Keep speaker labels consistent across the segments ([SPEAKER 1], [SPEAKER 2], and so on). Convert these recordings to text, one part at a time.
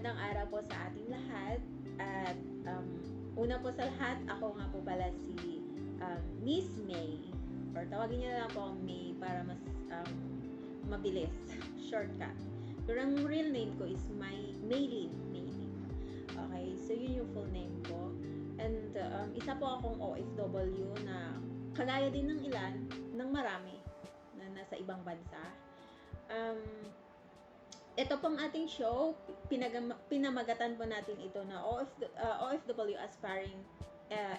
[SPEAKER 1] Magandang araw po sa ating lahat at una po sa lahat, ako nga po pala si Miss May or tawagin niyo na lang po akong May para mas mabilis, shortcut. Pero ang real name ko is Maylin. Okay, so yun yung full name ko. And isa po akong OFW na kagaya din ng ilan, ng marami na nasa ibang bansa. Ito pong ating show, pinamagatan po natin ito na OFW aspiring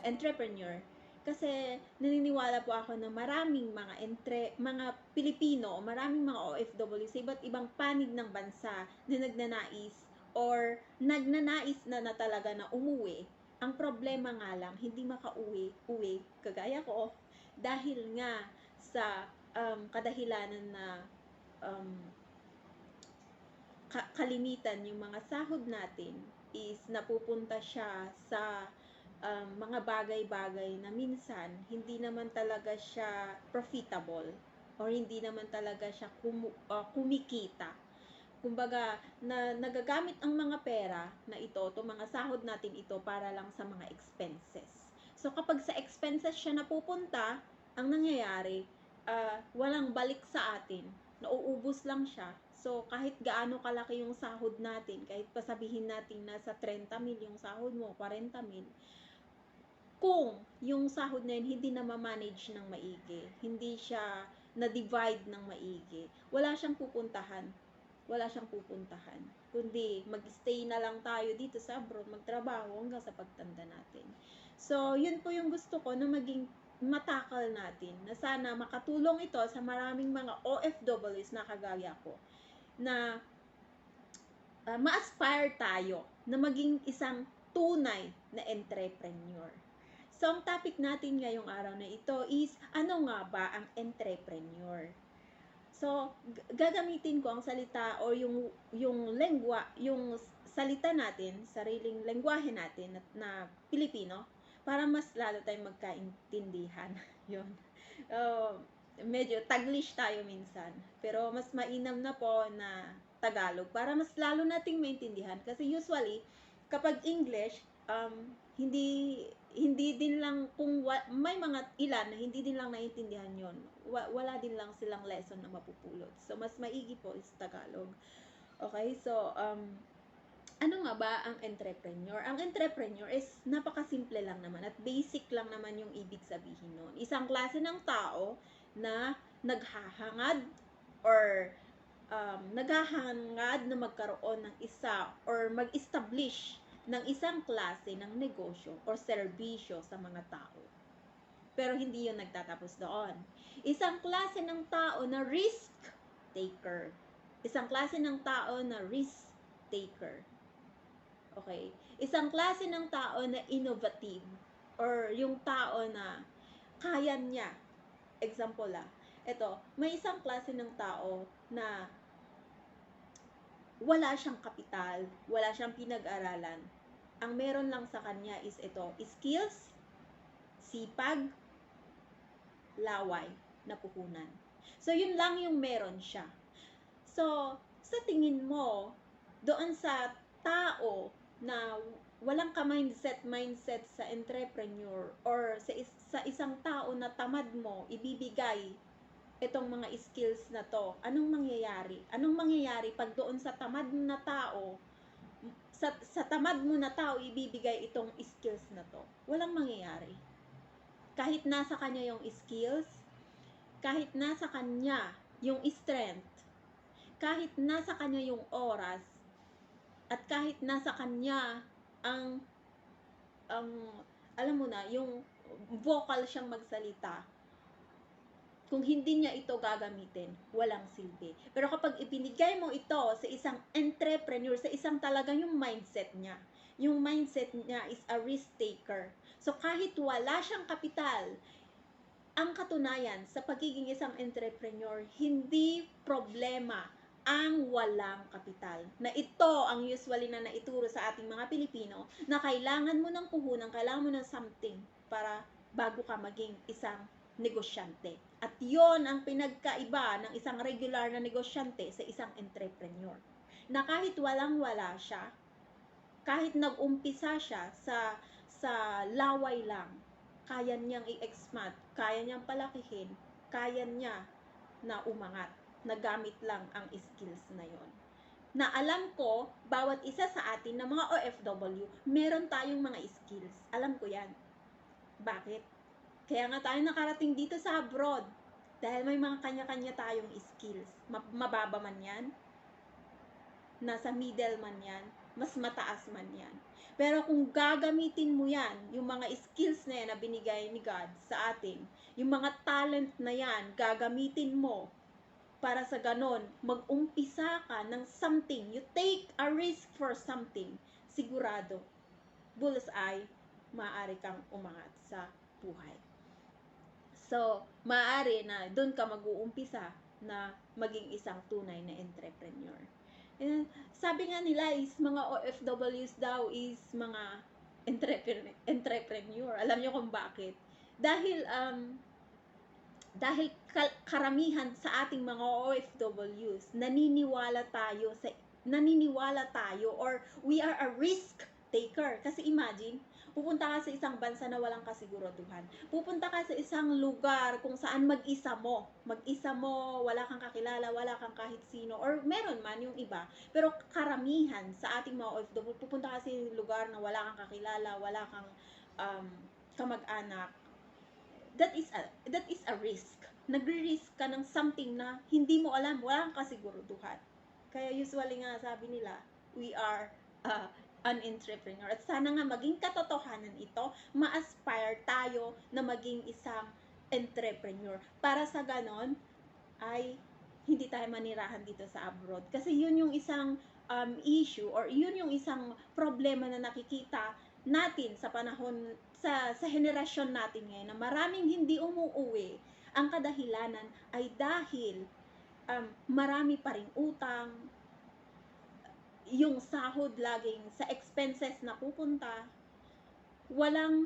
[SPEAKER 1] entrepreneur. Kasi naniniwala po ako na maraming mga Pilipino, maraming mga OFW sa iba't ibang panig ng bansa na nagnanais or nagnanais na talaga na umuwi. Ang problema nga lang, hindi makauwi, kagaya ko, dahil nga sa kadahilanan na kalimitan yung mga sahod natin is napupunta siya sa mga bagay-bagay na minsan hindi naman talaga siya profitable or hindi naman talaga siya kumikita. Kumbaga, nagagamit ang mga pera na ito, mga sahod natin ito para lang sa mga expenses. So kapag sa expenses siya napupunta, ang nangyayari, walang balik sa atin, nauubos lang siya. So, kahit gaano kalaki yung sahod natin, kahit pasabihin natin nasa 30 mil yung sahod mo, 40 mil, kung yung sahod na yun hindi na ma-manage ng maigi, hindi siya na-divide ng maigi, wala siyang pupuntahan. Kundi mag-stay na lang tayo dito sa abroad, magtrabaho hanggang sa pagtanda natin. So, yun po yung gusto ko na maging matakal natin, na sana makatulong ito sa maraming mga OFWs na kagaya ko, na ma-aspire tayo na maging isang tunay na entrepreneur. So, ang topic natin ngayong araw na ito is, ano nga ba ang entrepreneur? So, gagamitin ko ang salita o yung salita natin, sariling lengguwahe natin na Pilipino, para mas lalo tayong magkaintindihan. Yun. Medyo Taglish tayo minsan, pero mas mainam na po na Tagalog para mas lalo nating maintindihan. Kasi usually, kapag English, hindi din lang, kung may mga ilan na hindi din lang naiintindihan yon, wala din lang silang lesson na mapupulot. So, mas maigi po is Tagalog. Okay, so, ano nga ba ang entrepreneur? Ang entrepreneur is napakasimple lang naman at basic lang naman yung ibig sabihin nun. Isang klase ng tao na naghahangad or naghahangad na magkaroon ng isa or mag-establish ng isang klase ng negosyo o serbisyo sa mga tao. Pero hindi yun nagtatapos doon. Isang klase ng tao na risk taker. Isang klase ng tao na risk taker. Okay? Isang klase ng tao na innovative or yung tao na kaya niya. Example ito, may isang klase ng tao na wala siyang kapital, wala siyang pinag-aralan. Ang meron lang sa kanya is ito, skills, sipag, laway na puhunan. So, yun lang yung meron siya. So, sa tingin mo, doon sa tao na walang mindset sa entrepreneur or sa isang tao na tamad mo ibibigay itong mga skills na to, anong mangyayari? Anong mangyayari pag doon sa tamad na tao, sa tamad mo na tao ibibigay itong skills na to? Walang mangyayari. Kahit nasa kanya yung skills, kahit nasa kanya yung strength, kahit nasa kanya yung oras, at kahit nasa kanya ang alam mo na, yung vocal siyang magsalita, kung hindi niya ito gagamitin, walang silbi. Pero kapag ibinigay mo ito sa isang entrepreneur, sa isang talagang yung mindset niya is a risk taker. So kahit wala siyang kapital, ang katunayan sa pagiging isang entrepreneur, hindi problema ang walang kapital. Na ito ang usually na naituro sa ating mga Pilipino, na kailangan mo ng puhunan, kailangan mo ng something para bago ka maging isang negosyante. At yon ang pinagkaiba ng isang regular na negosyante sa isang entrepreneur. Na kahit walang-wala siya, kahit nag-umpisa siya sa laway lang, kaya niyang i-expand, kaya niyang palakihin, kaya niya na umangat, na gamit lang ang skills na yon. Na alam ko, bawat isa sa atin na mga OFW, meron tayong mga skills. Alam ko yan. Bakit? Kaya nga tayo nakarating dito sa abroad. Dahil may mga kanya-kanya tayong skills. Mababa man yan, nasa middle man yan, mas mataas man yan. Pero kung gagamitin mo yan, yung mga skills na yan na binigay ni God sa atin, yung mga talent na yan, gagamitin mo para sa ganon, mag-umpisa ka ng something, you take a risk for something, sigurado, bullseye, maaari kang umangat sa buhay. So, maaari na doon ka mag-uumpisa na maging isang tunay na entrepreneur. And sabi nga nila is mga OFWs daw is mga entrepreneur. Alam niyo kung bakit? Dahil karamihan sa ating mga OFWs naniniwala tayo or we are a risk taker. Kasi imagine, pupunta ka sa isang bansa na walang kasiguraduhan. Pupunta ka sa isang lugar kung saan mag-isa mo, wala kang kakilala, wala kang kahit sino, or meron man yung iba. Pero karamihan sa ating mga OFW, pupunta ka sa lugar na wala kang kakilala, wala kang kamag-anak. That is a risk. Nagre-risk ka ng something na hindi mo alam, wala kang kasiguraduhan. Kaya usually nga sabi nila, we are an entrepreneur. At sana nga maging katotohanan ito, ma-aspire tayo na maging isang entrepreneur. Para sa ganon, ay hindi tayo manirahan dito sa abroad. Kasi yun yung isang issue or yun yung isang problema na nakikita natin sa panahon, sa henerasyon natin ngayon, na maraming hindi umuuwi. Ang kadahilanan ay dahil marami pa ring utang, yung sahod laging sa expenses na pupunta, walang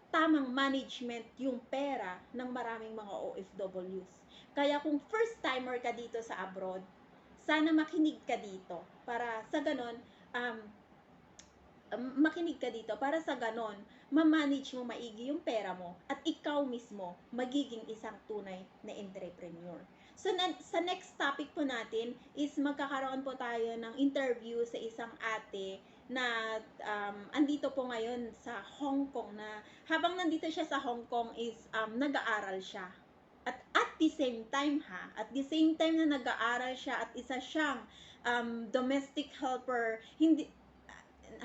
[SPEAKER 1] tamang management yung pera ng maraming mga OFWs. Kaya kung first timer ka dito sa abroad, sana makinig ka dito para sa ganon, ma-manage mo maigi yung pera mo at ikaw mismo magiging isang tunay na entrepreneur. So, sa next topic po natin is magkakaroon po tayo ng interview sa isang ate na andito po ngayon sa Hong Kong, na habang nandito siya sa Hong Kong is nag-aaral siya. At the same time na nag-aaral siya at isa siyang domestic helper,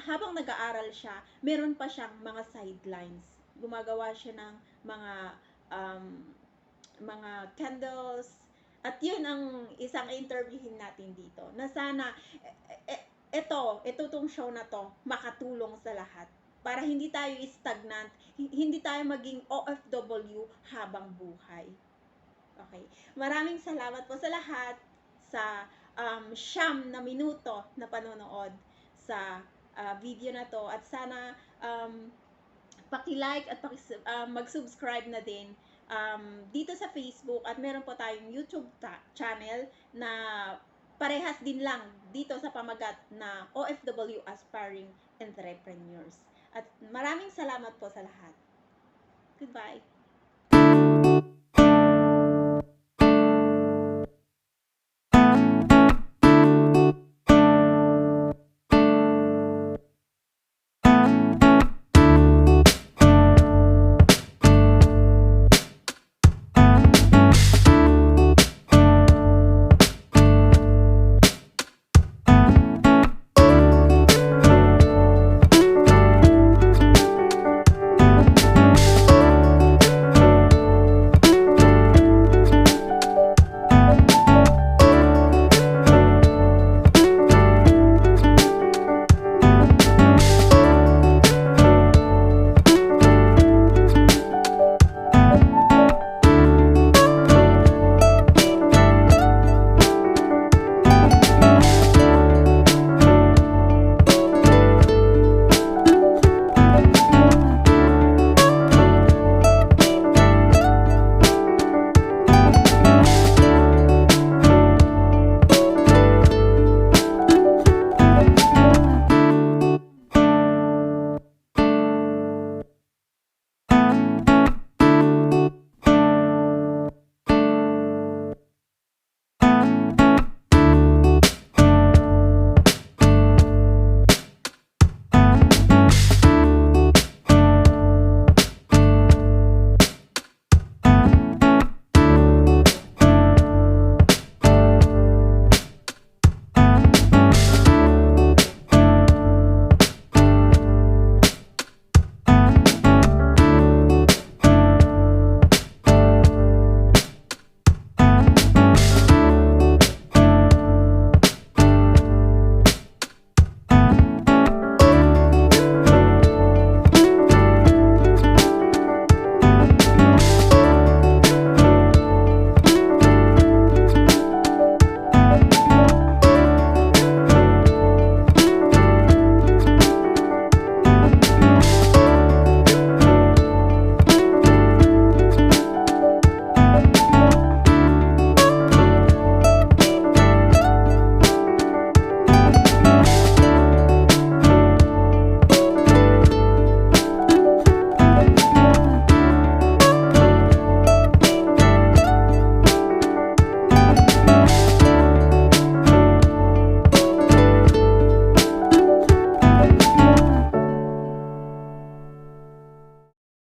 [SPEAKER 1] habang nag-aaral siya, meron pa siyang mga sidelines. Gumagawa siya ng mga candles. At yun ang isang interviewin natin dito. Na sana, ito tong show na to, makatulong sa lahat. Para hindi tayo stagnant, hindi tayo maging OFW habang buhay. Okay. Maraming salamat po sa lahat sa 9 na minuto na panonood sa video na to, at sana paki-like at mag-subscribe na din dito sa Facebook, at meron po tayong YouTube channel na parehas din lang dito sa pamagat na OFW Aspiring Entrepreneurs. At maraming salamat po sa lahat. Goodbye.